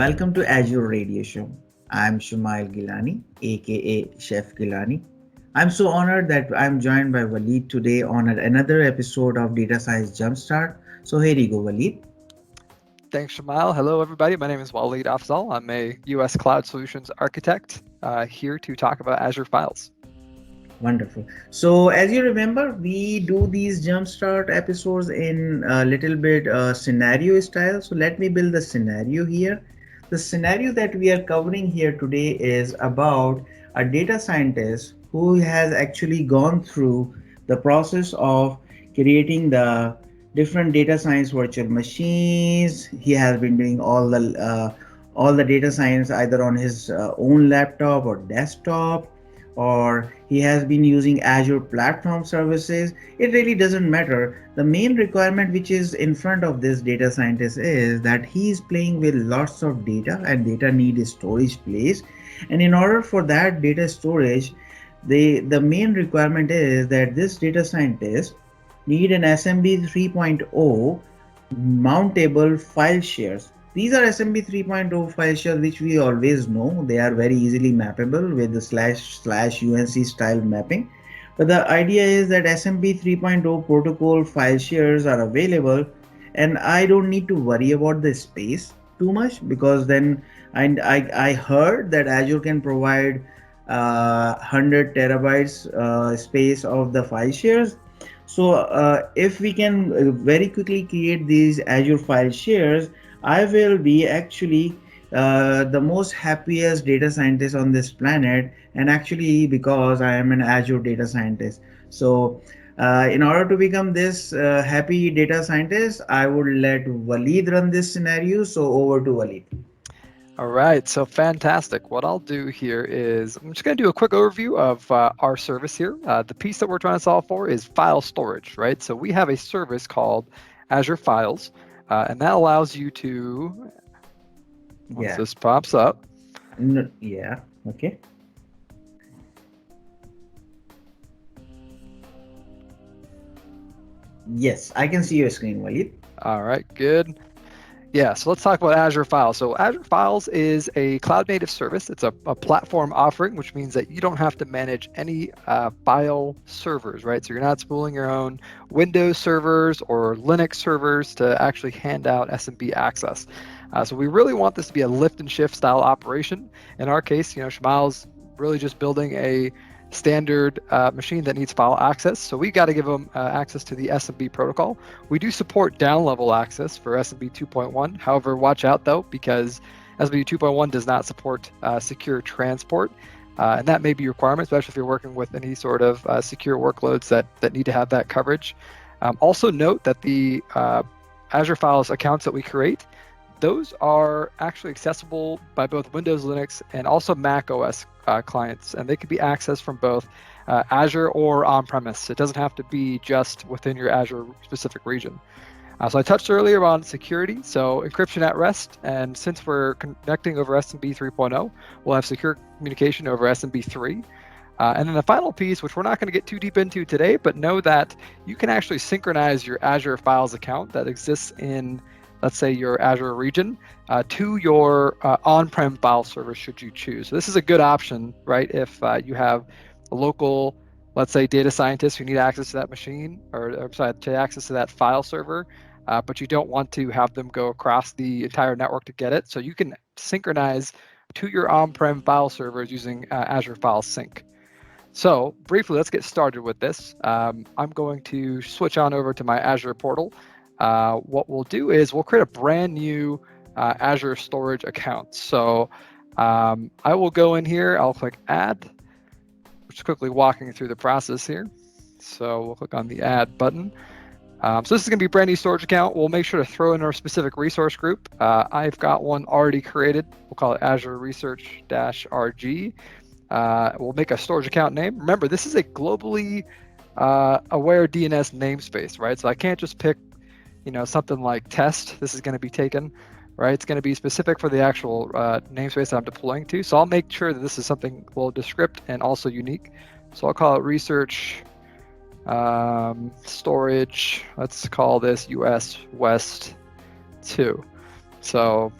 Welcome to Azure Radio Show. I'm Shumail Gilani, aka Chef Gilani. I'm so honored that I'm joined by Waleed today on another episode of Data Science Jumpstart. So here you go, Waleed. Thanks, Shamal. Hello, everybody. My name is Waleed Afzal. I'm a U.S. Cloud Solutions Architect here to talk about Azure Files. Wonderful. So as you remember, we do these Jumpstart episodes in a little bit scenario style. So let me build the scenario here. The scenario that we are covering here today is about a data scientist who has actually gone through the process of creating the different data science virtual machines. He has been doing all the data science either on his own laptop or desktop, or he has been using Azure platform services. It really doesn't matter. The main requirement which is in front of this data scientist is that he is playing with lots of data, and data need storage place. And in order for that data storage, the main requirement is that this data scientist need an SMB 3.0 mountable file shares. These are SMB 3.0 file shares, which we always know they are very easily mappable with the slash UNC style mapping. But the idea is that SMB 3.0 protocol file shares are available, and I don't need to worry about the space too much, because then I heard that Azure can provide 100 terabytes space of the file shares. So if we can very quickly create these Azure file shares, I will be actually the most happiest data scientist on this planet, and actually because I am an Azure data scientist. So in order to become this happy data scientist, I would let Waleed run this scenario. So over to Waleed. All right, so fantastic. What I'll do here is I'm just going to do a quick overview of our service here. The piece that we're trying to solve for is file storage, right? So we have a service called Azure Files, and that allows you to, once Yeah. this pops up, Yeah. Okay. Yes, I can see your screen, Waleed. all right, good. Yeah, so let's talk about Azure Files. So Azure Files is a cloud-native service. It's a platform offering, which means that you don't have to manage any file servers, right? So you're not spooling your own Windows servers or Linux servers to actually hand out SMB access. So we really want this to be a lift and shift style operation. In our case, Shmal's really just building a standard machine that needs file access. So we got to give them access to the SMB protocol. We do support down level access for SMB 2.1. However, watch out though, because SMB 2.1 does not support secure transport. And that may be a requirement, especially if you're working with any sort of secure workloads that need to have that coverage. Also note that the Azure Files accounts that we create, those are actually accessible by both Windows, Linux, and also Mac OS clients, and they can be accessed from both Azure or on-premise. It doesn't have to be just within your Azure specific region. So I touched earlier on security, so encryption at rest, and since we're connecting over SMB 3.0, we'll have secure communication over SMB 3. And then the final piece, which we're not going to get too deep into today, but know that you can actually synchronize your Azure Files account that exists in, let's say, your Azure region to your on-prem file server should you choose. So this is a good option, right? If you have a local, let's say, data scientist who need access to that machine, or sorry, to access to that file server, but you don't want to have them go across the entire network to get it. So you can synchronize to your on-prem file servers using Azure File Sync. So briefly, let's get started with this. I'm going to switch on over to my Azure portal. What we'll do is we'll create a brand new Azure Storage account. So I will go in here, I'll click Add, just quickly walking through the process here. So we'll click on the Add button. So this is going to be a brand new storage account. We'll make sure to throw in our specific resource group. I've got one already created. We'll call it Azure Research-RG. We'll make a storage account name. Remember, this is a globally aware DNS namespace, right? So I can't just pick, something like test. This is going to be taken, right? It's going to be specific for the actual namespace that I'm deploying to. So I'll make sure that this is something a little descript and also unique. So I'll call it research storage. Let's call this US West 2. So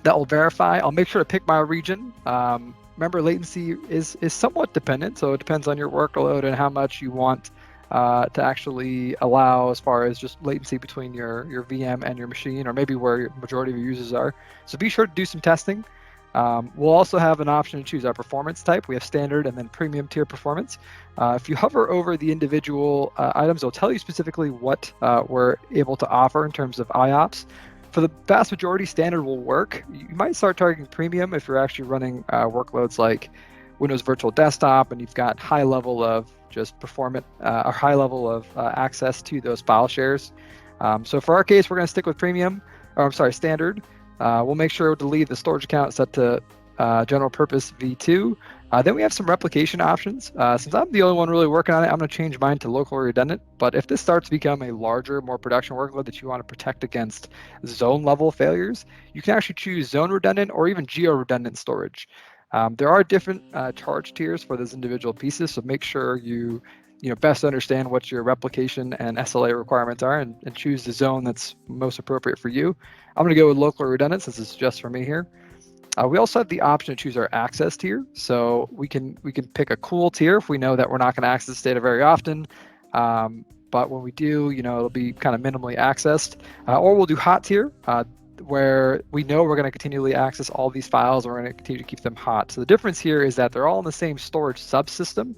That will verify. I'll make sure to pick my region. Remember, latency is somewhat dependent, so it depends on your workload and how much you want to actually allow as far as just latency between your VM and your machine, or maybe where your majority of your users are. So be sure to do some testing. We'll also have an option to choose our performance type. We have standard and then premium tier performance. If you hover over the individual items, it'll tell you specifically what we're able to offer in terms of IOPS. For the vast majority, standard will work. You might start targeting premium if you're actually running workloads like Windows Virtual Desktop and you've got high level of just performance or high level of access to those file shares. So for our case, we're going to stick with premium, or I'm sorry, standard. We'll make sure to leave the storage account set to general purpose v2. Then we have some replication options. Since I'm the only one really working on it, I'm going to change mine to local redundant. But if this starts to become a larger, more production workload that you want to protect against zone level failures, you can actually choose zone redundant or even geo redundant storage. There are different charge tiers for those individual pieces, so make sure you best understand what your replication and SLA requirements are and choose the zone that's most appropriate for you. I'm going to go with local redundant since it's just for me here. We also have the option to choose our access tier, so we can pick a cool tier if we know that we're not going to access data very often. But when we do, it'll be kind of minimally accessed. Or we'll do hot tier, where we know we're going to continually access all these files and we're going to continue to keep them hot. So the difference here is that they're all in the same storage subsystem,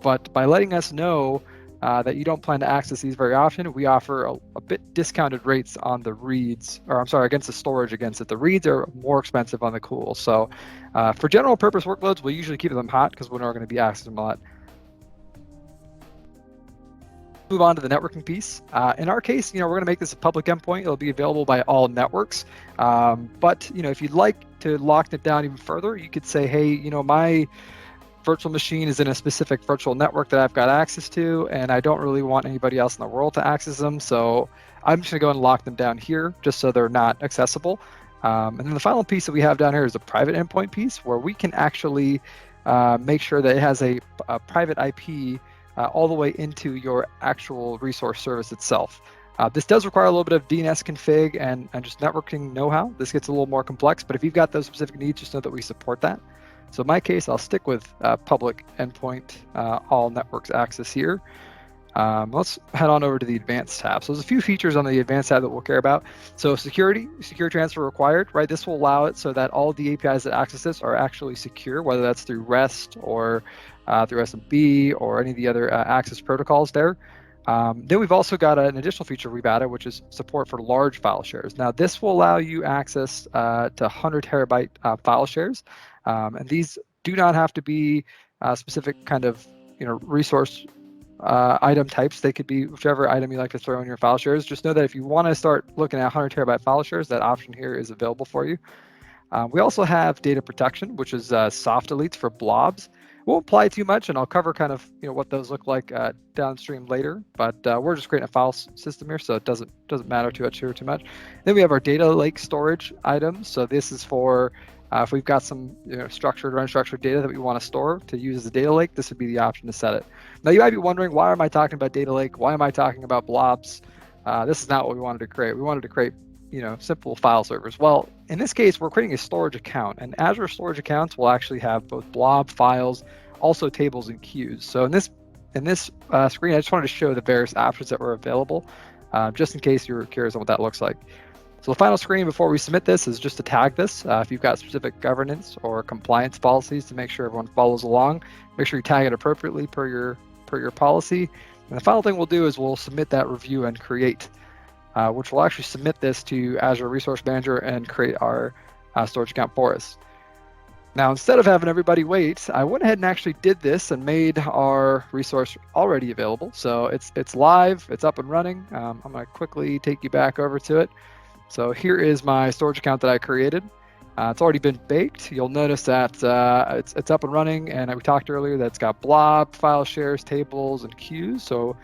but by letting us know that you don't plan to access these very often, we offer a bit discounted rates on the reads, or I'm sorry, against the storage against it. The reads are more expensive on the cool. So for general purpose workloads, we'll usually keep them hot because we're not going to be accessing them a lot. Move on to the networking piece. In our case, we're going to make this a public endpoint. It'll be available by all networks. But if you'd like to lock it down even further, you could say, hey, my virtual machine is in a specific virtual network that I've got access to, and I don't really want anybody else in the world to access them. So I'm just going to go and lock them down here just so they're not accessible. And then the final piece that we have down here is a private endpoint piece where we can actually make sure that it has a private IP all the way into your actual resource service itself. This does require a little bit of DNS config and just networking know-how. This gets a little more complex, but if you've got those specific needs, just know that we support that. So in my case, I'll stick with public endpoint, all networks access here. Let's head on over to the advanced tab. So there's a few features on the advanced tab that we'll care about. So secure transfer required, right? This will allow it so that all the APIs that access this are actually secure, whether that's through REST or through SMB or any of the other access protocols there. Then we've also got an additional feature we've added, which is support for large file shares. Now this will allow you access to 100 terabyte file shares. And these do not have to be specific kind of resource item types. They could be whichever item you like to throw in your file shares. Just know that if you want to start looking at 100 terabyte file shares, that option here is available for you. We also have data protection, which is soft deletes for blobs. Won't apply too much, and I'll cover kind of what those look like downstream later. But we're just creating a file system here, so it doesn't matter too much. Then we have our data lake storage items. So this is for if we've got some structured or unstructured data that we want to store to use as a data lake, this would be the option to set it. Now you might be wondering, why am I talking about data lake? Why am I talking about blobs? This is not what we wanted to create. We wanted to create simple file servers. Well, in this case, we're creating a storage account, and Azure Storage accounts will actually have both blob files, also tables and queues. So in this screen, I just wanted to show the various options that were available, just in case you were curious on what that looks like. So the final screen before we submit this is just to tag this. If you've got specific governance or compliance policies to make sure everyone follows along, make sure you tag it appropriately per your policy. And the final thing we'll do is we'll submit that review and create, which will actually submit this to Azure Resource Manager and create our storage account for us. Now, instead of having everybody wait, I went ahead and actually did this and made our resource already available. So it's live, it's up and running. I'm going to quickly take you back over to it. So here is my storage account that I created. It's already been baked. You'll notice that it's up and running, and we talked earlier that it's got blob, file shares, tables, and queues. So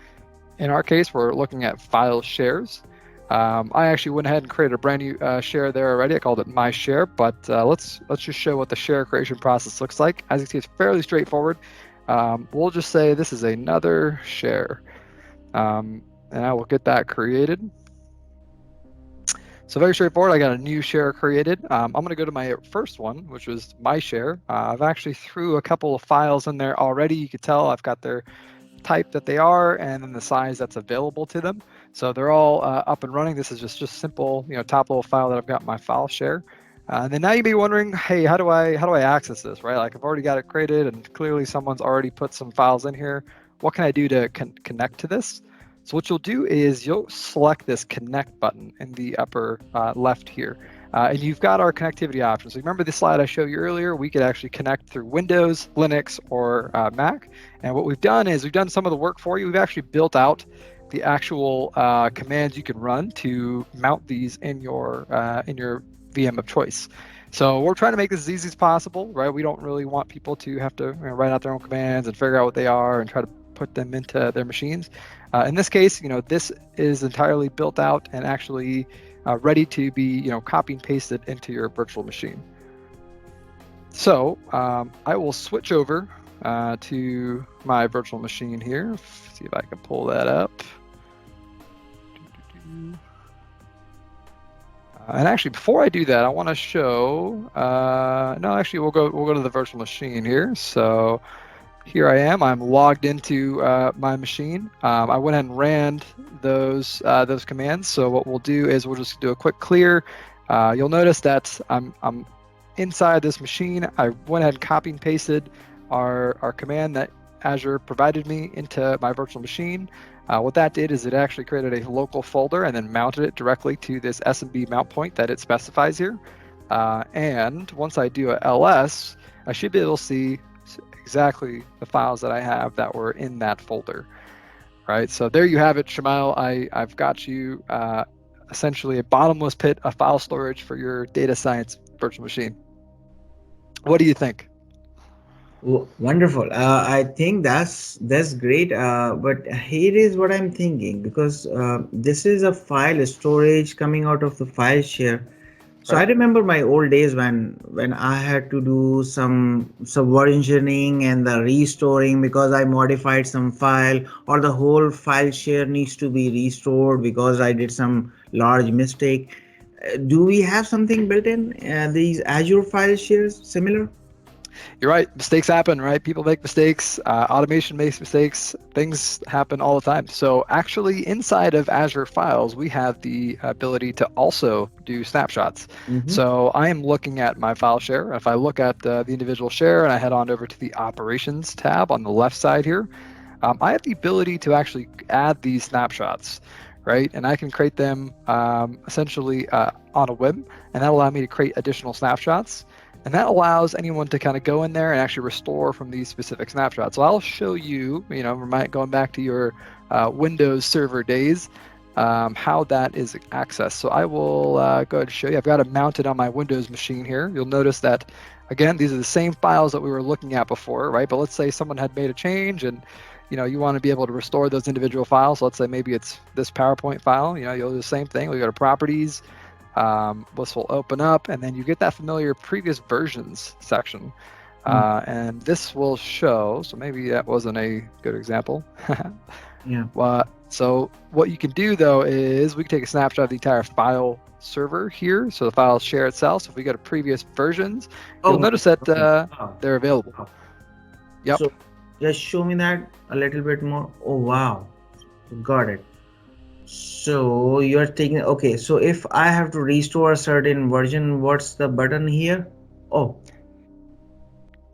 in our case, we're looking at file shares. I actually went ahead and created a brand new share there already. I called it my share, but let's just show what the share creation process looks like. As you can see, it's fairly straightforward. We'll just say this is another share, and I will get that created. So very straightforward. I got a new share created. I'm going to go to my first one, which was my share. I've actually threw a couple of files in there already. You could tell I've got their type that they are and then the size that's available to them. So they're all up and running. This is just simple, top level file that I've got in my file share. And then now you may be wondering, hey, how do I access this, right? Like I've already got it created and clearly someone's already put some files in here. What can I do to connect to this? So what you'll do is you'll select this connect button in the upper left here. And you've got our connectivity options. So remember the slide I showed you earlier? We could actually connect through Windows, Linux, or Mac. And what we've done is we've done some of the work for you. We've actually built out the actual commands you can run to mount these in your VM of choice. So we're trying to make this as easy as possible, right? We don't really want people to have to write out their own commands and figure out what they are and try to put them into their machines. In this case, this is entirely built out and actually ready to be, copy and pasted into your virtual machine. So I will switch over to my virtual machine here. See if I can pull that up. And actually, before I do that, I want to show. No, actually, we'll go to the virtual machine here. So here I am. I'm logged into my machine. I went ahead and ran those commands. So what we'll do is we'll just do a quick clear. You'll notice that I'm inside this machine. I went ahead and copy and pasted our command that Azure provided me into my virtual machine. What that did is it actually created a local folder and then mounted it directly to this SMB mount point that it specifies here. And once I do a ls, I should be able to see exactly the files that I have that were in that folder. Right, so there you have it, Shamail. I've got you essentially a bottomless pit of file storage for your data science virtual machine. What do you think? Wonderful. I think that's great. But here is what I'm thinking, because this is a file storage coming out of the file share. So I Right. remember my old days when I had to do some subversioning and the restoring because I modified some file, or the whole file share needs to be restored because I did some large mistake. Do we have something built in these Azure file shares similar? You're right. Mistakes happen, right? People make mistakes. Automation makes mistakes. Things happen all the time. So actually, inside of Azure Files, we have the ability to also do snapshots. Mm-hmm. So I am looking at my file share. If I look at the individual share and I head on over to the Operations tab on the left side here, I have the ability to actually add these snapshots, right? And I can create them essentially on a whim, and that'll allow me to create additional snapshots. And that allows anyone to kind of go in there and actually restore from these specific snapshots. So I'll show you, going back to your Windows Server days, how that is accessed. So I will go ahead and show you. I've got it mounted on my Windows machine here. You'll notice that, again, these are the same files that we were looking at before, right? But let's say someone had made a change and you want to be able to restore those individual files. So let's say maybe it's this PowerPoint file. You'll do the same thing. We go to Properties. This will open up, and then you get that familiar previous versions section. And this will show, so maybe that wasn't a good example. Yeah. So what you can do, though, is we can take a snapshot of the entire file server here. So the file share itself. So if we go to previous versions, you'll notice that Wow. they're available. Wow. Yep. So just show me that a little bit more. Oh, wow. Got it. So you're taking, okay, so if I have to restore a certain version, what's the button here? Oh,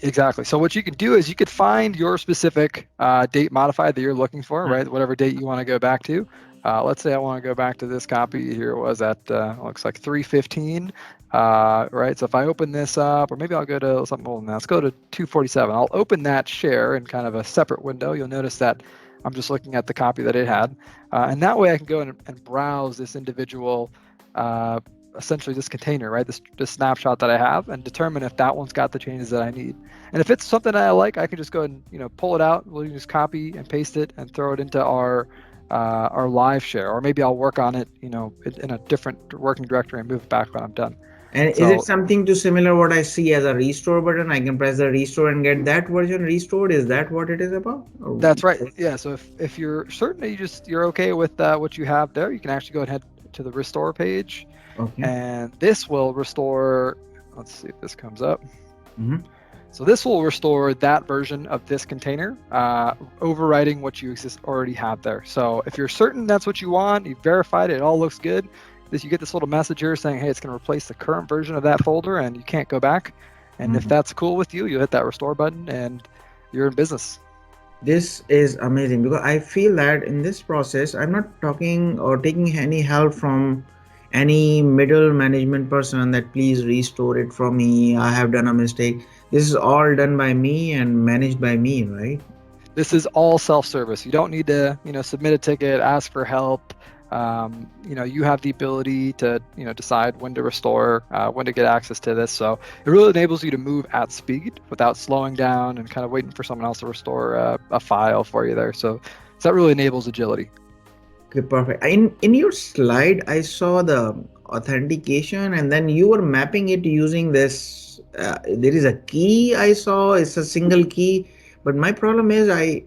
Exactly. So what you can do is you could find your specific date modified that you're looking for, right? Whatever date you want to go back to. Let's say I want to go back to this copy here. It was at looks like 315, right? So if I open this up, or maybe I'll go to something older than that. Let's go to 247. I'll open that share in kind of a separate window. You'll notice that I'm just looking at the copy that it had, and that way I can go and browse this individual. Essentially this container, right? This snapshot that I have, and determine if that one's got the changes that I need. And if it's something that I like, I can just go and pull it out. We'll just copy and paste it and throw it into our live share, or maybe I'll work on it, in a different working directory and move it back when I'm done. and is it something to similar what I see as a restore button? I can press the restore and get that version restored. Is that what it is about? That's right. Yeah. So if you're certain that you're okay with what you have there, you can actually go ahead to the restore page. Okay. And this will restore, let's see if this comes up. Mm-hmm. So this will restore that version of this container, overriding what you already have there. So if you're certain that's what you want, you've verified it, it all looks good, you get this little message here saying, hey, it's going to replace the current version of that folder and you can't go back. And if Mm-hmm. that's cool with you, you hit that restore button and you're in business. This is amazing because I feel that in this process, I'm not talking or taking any help from any middle management person that please restore it for me. I have done a mistake. This is all done by me and managed by me, right? This is all self-service. You don't need to, submit a ticket, ask for help. You have the ability to, decide when to restore, when to get access to this. So it really enables you to move at speed without slowing down and kind of waiting for someone else to restore a file for you there. So that really enables agility. Okay, perfect. In your slide, I saw the authentication, and then you were mapping it using this. There is a key I saw. It's a single key, but my problem is I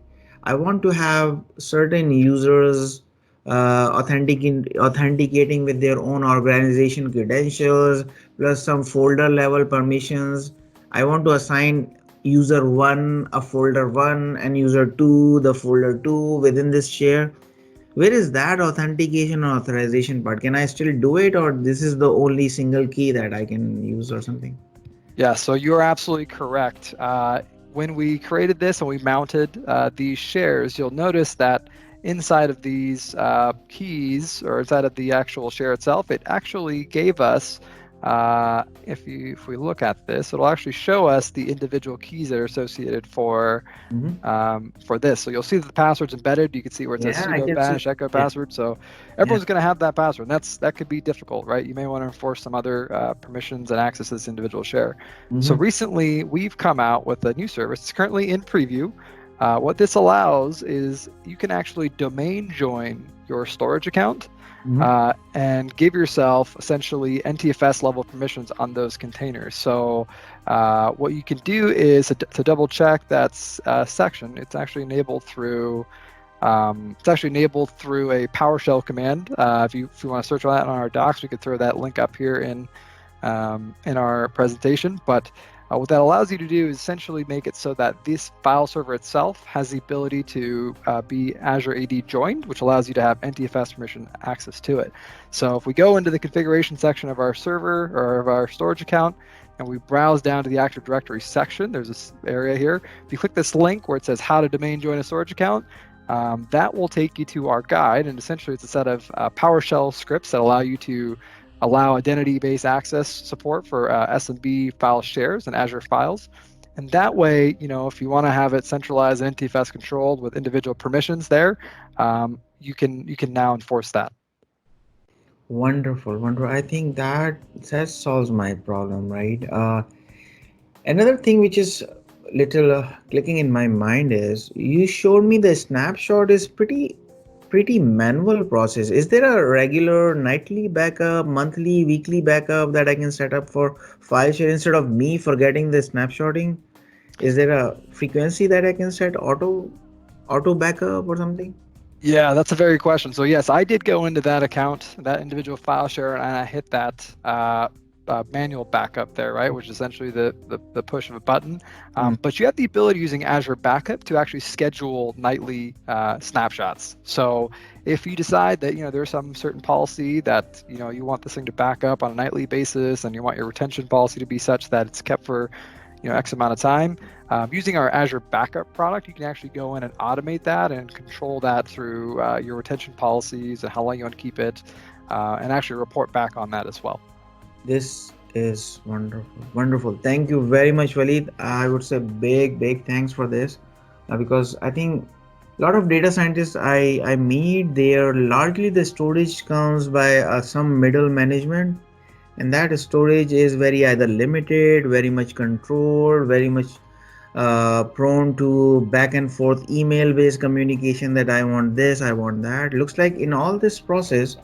want to have certain users authenticating with their own organization credentials plus some folder level permissions. I want to assign user one a folder one and user two the folder two within this share. Where is that authentication or authorization part? Can I still do it, or this is the only single key that I can use or something? Yeah, so you're absolutely correct. When we created this and we mounted these shares, you'll notice that inside of these keys, or inside of the actual share itself, it actually gave us, if we look at this, it'll actually show us the individual keys that are associated Hmm. for this. So you'll see that the password's embedded. You can see where it says Yeah, I sudo can see. bash echo Yeah, password. So yeah. everyone's going to have that password. And that could be difficult, right? You may want to enforce some other permissions and access to this individual share. So Hmm. recently, we've come out with a new service. It's currently in preview. What this allows is you can actually domain join your storage account Hmm. and give yourself essentially NTFS level permissions on those containers. So what you can do is to double check that section. It's actually enabled through a PowerShell command. If you want to search on that on our docs, we could throw that link up here in our presentation. But what that allows you to do is essentially make it so that this file server itself has the ability to be Azure AD joined, which allows you to have NTFS permission access to it. So if we go into the configuration section of our server or of our storage account, and we browse down to the Active Directory section, there's this area here. If you click this link where it says how to domain join a storage account, that will take you to our guide, and essentially it's a set of PowerShell scripts that allow you to allow identity-based access support for SMB file shares and Azure Files. And that way, if you want to have it centralized and NTFS controlled with individual permissions there, you can now enforce that. Wonderful, wonderful. I think that solves my problem, right? Another thing which is little clicking in my mind is you showed me the snapshot is pretty manual process. Is there a regular nightly backup, monthly, weekly backup that I can set up for file share instead of me forgetting the snapshotting? Is there a frequency that I can set auto backup or something? Yeah, that's a very good question. So yes, I did go into that account, that individual file share, and I hit that manual backup there, right? Which is essentially the push of a button. Mm. But you have the ability using Azure Backup to actually schedule nightly snapshots. So if you decide that there's some certain policy that you want this thing to back up on a nightly basis, and you want your retention policy to be such that it's kept for X amount of time. Using our Azure Backup product, you can actually go in and automate that and control that through your retention policies and how long you want to keep it, and actually report back on that as well. This is wonderful. Wonderful. Thank you very much, Walid. I would say big thanks for this because I think a lot of data scientists I meet there largely the storage comes by some middle management, and that storage is very either limited, very much controlled, very much prone to back and forth email based communication that I want this, I want that. Looks like in all this process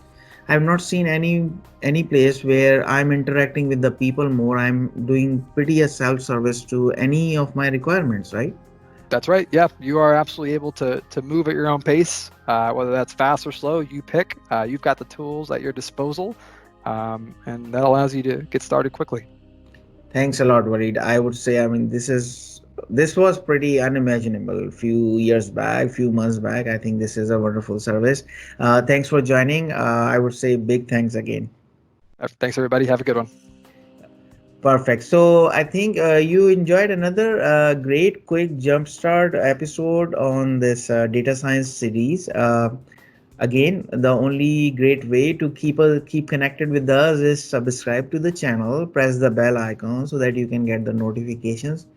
I've not seen any place where I'm interacting with the people more. I'm doing pretty a self service to any of my requirements, right? That's right. Yeah, you are absolutely able to move at your own pace, whether that's fast or slow. You pick. You've got the tools at your disposal, and that allows you to get started quickly. Thanks a lot, Warid. I would say, I mean, this was pretty unimaginable a few years back, few months back. I think this is a wonderful service. Thanks for joining. I would say big thanks again. Thanks, everybody. Have a good one. Perfect. So I think you enjoyed another great quick jumpstart episode on this data science series. Again, the only great way to keep connected with us is subscribe to the channel, press the bell icon so that you can get the notifications.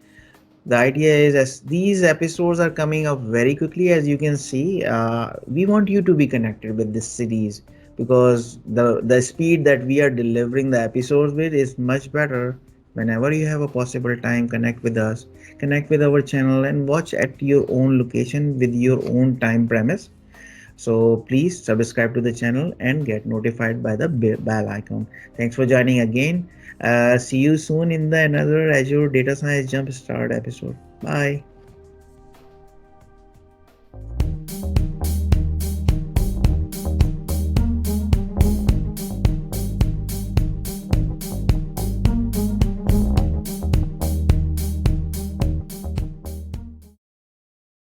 The idea is, as these episodes are coming up very quickly, as you can see, we want you to be connected with this series, because the speed that we are delivering the episodes with is much better. Whenever you have a possible time, connect with us, connect with our channel, and watch at your own location with your own time premise. So please subscribe to the channel and get notified by the bell icon. Thanks for joining again. See you soon in the another Azure Data Science Jumpstart episode. Bye.